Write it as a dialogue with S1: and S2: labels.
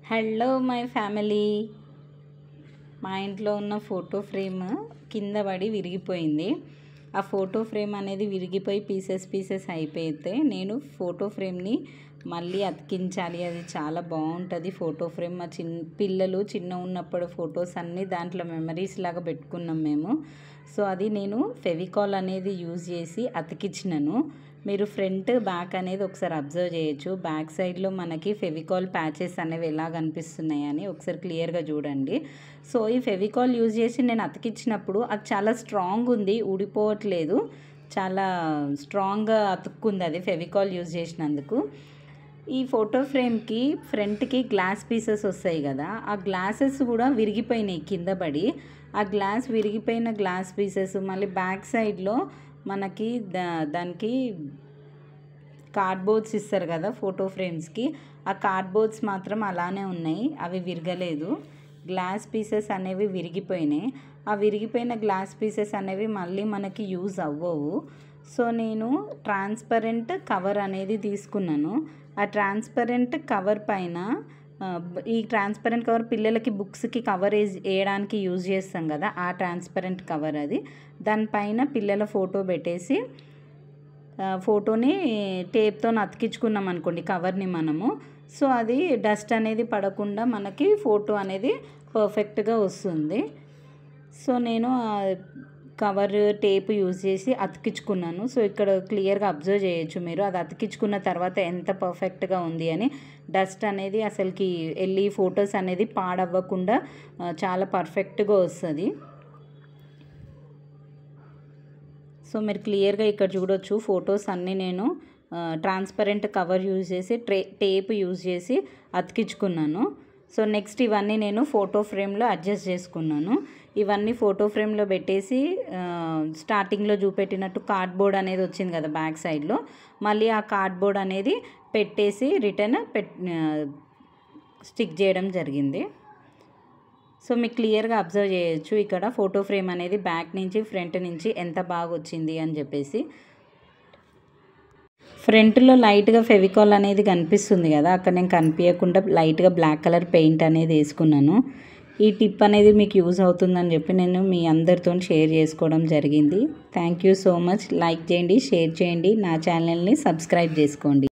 S1: Hello my family. మా ఇంట్లో ఉన్న ఫోటో ఫ్రేమ్ కింద పడి విరిగిపోయింది. ఆ ఫోటో ఫ్రేమ్ అనేది విరిగిపోయి పీసెస్ అయిపోతే నేను ఫోటో ఫ్రేమ్ని మళ్ళీ అతికించాలి. అది చాలా బాగుంటుంది ఫోటో ఫ్రేమ్. మా పిల్లలు చిన్న ఉన్నప్పుడు ఫొటోస్ అన్నీ దాంట్లో మెమరీస్ లాగా పెట్టుకున్నాం మేము. సో అది నేను ఫెవికాల్ అనేది యూజ్ చేసి అతికించినాను. మీరు ఫ్రంట్ బ్యాక్ అనేది ఒకసారి అబ్జర్వ్ చేయొచ్చు. బ్యాక్ సైడ్లో మనకి ఫెవికాల్ ప్యాచెస్ అనేవి ఎలా కనిపిస్తున్నాయని ఒకసారి క్లియర్గా చూడండి. సో ఈ ఫెవికాల్ యూజ్ చేసి నేను అతికించినప్పుడు అది చాలా స్ట్రాంగ్ ఉంది, ఊడిపోవట్లేదు. చాలా స్ట్రాంగ్గా అతుక్కుంది అది ఫెవికాల్ యూజ్ చేసినందుకు. ఈ ఫోటో ఫ్రేమ్కి ఫ్రంట్కి గ్లాస్ పీసెస్ వస్తాయి కదా, ఆ గ్లాసెస్ కూడా విరిగిపోయినాయి కింద పడి. ఆ విరిగిపోయిన గ్లాస్ పీసెస్ మళ్ళీ బ్యాక్ సైడ్లో మనకి దానికి కార్డ్బోర్డ్స్ ఇస్తారు కదా ఫోటో ఫ్రేమ్స్కి, ఆ కార్డ్బోర్డ్స్ మాత్రం అలానే ఉన్నాయి, అవి విరగలేదు. గ్లాస్ పీసెస్ అనేవి విరిగిపోయినాయి. ఆ విరిగిపోయిన గ్లాస్ పీసెస్ అనేవి మళ్ళీ మనకి యూజ్ అవ్వవు. సో నేను ట్రాన్స్పరెంట్ కవర్ అనేది తీసుకున్నాను. ఆ ట్రాన్స్పరెంట్ కవర్ పైన ఈ ట్రాన్స్పరెంట్ కవర్ పిల్లలకి బుక్స్కి కవర్ వేయడానికి యూజ్ చేస్తాం కదా, ఆ ట్రాన్స్పరెంట్ కవర్ అది. దానిపైన పిల్లల ఫోటో పెట్టేసి ఫోటోని టేప్తో అతికించుకున్నాం అనుకోండి కవర్ని మనము. సో అది డస్ట్ అనేది పడకుండా మనకి ఫోటో అనేది పర్ఫెక్ట్గా వస్తుంది. సో నేను కవర్ టేప్ యూజ్ చేసి అతికించుకున్నాను. సో ఇక్కడ క్లియర్గా అబ్జర్వ్ చేయొచ్చు మీరు, అది అతికించుకున్న తర్వాత ఎంత పర్ఫెక్ట్గా ఉంది అని. డస్ట్ అనేది అసలుకి వెళ్ళి ఫొటోస్ అనేది పాడవ్వకుండా చాలా పర్ఫెక్ట్గా వస్తుంది. సో మీరు క్లియర్గా ఇక్కడ చూడొచ్చు ఫొటోస్ అన్నీ నేను ట్రాన్స్పరెంట్ కవర్ యూజ్ చేసి టేప్ యూజ్ చేసి అతికించుకున్నాను. సో నెక్స్ట్ ఇవన్నీ నేను ఫోటో ఫ్రేమ్లో అడ్జస్ట్ చేసుకున్నాను. ఇవన్నీ ఫోటో ఫ్రేమ్లో పెట్టేసి స్టార్టింగ్లో చూపెట్టినట్టు కార్డ్బోర్డ్ అనేది వచ్చింది కదా బ్యాక్ సైడ్లో, మళ్ళీ ఆ కార్డ్బోర్డ్ అనేది పెట్టేసి రిటర్న్ స్టిక్ చేయడం జరిగింది. సో మీకు క్లియర్గా అబ్జర్వ్ చేయొచ్చు ఇక్కడ ఫోటో ఫ్రేమ్ అనేది బ్యాక్ నుంచి ఫ్రంట్ నుంచి ఎంత బాగా వచ్చింది అని చెప్పేసి. ఫ్రంట్లో లైట్గా ఫెవికాల్ అనేది కనిపిస్తుంది కదా, అక్కడ నేను కనిపించకుండా లైట్గా బ్లాక్ కలర్ పెయింట్ అనేది వేసుకున్నాను. ఈ టిప్ అనేది మీకు యూజ్ అవుతుందని చెప్పి నేను మీ అందరితో షేర్ చేసుకోవడం జరిగింది. Thank you so much. Like చేయండి, షేర్ చేయండి, నా ఛానల్ని సబ్స్క్రైబ్ చేసుకోండి.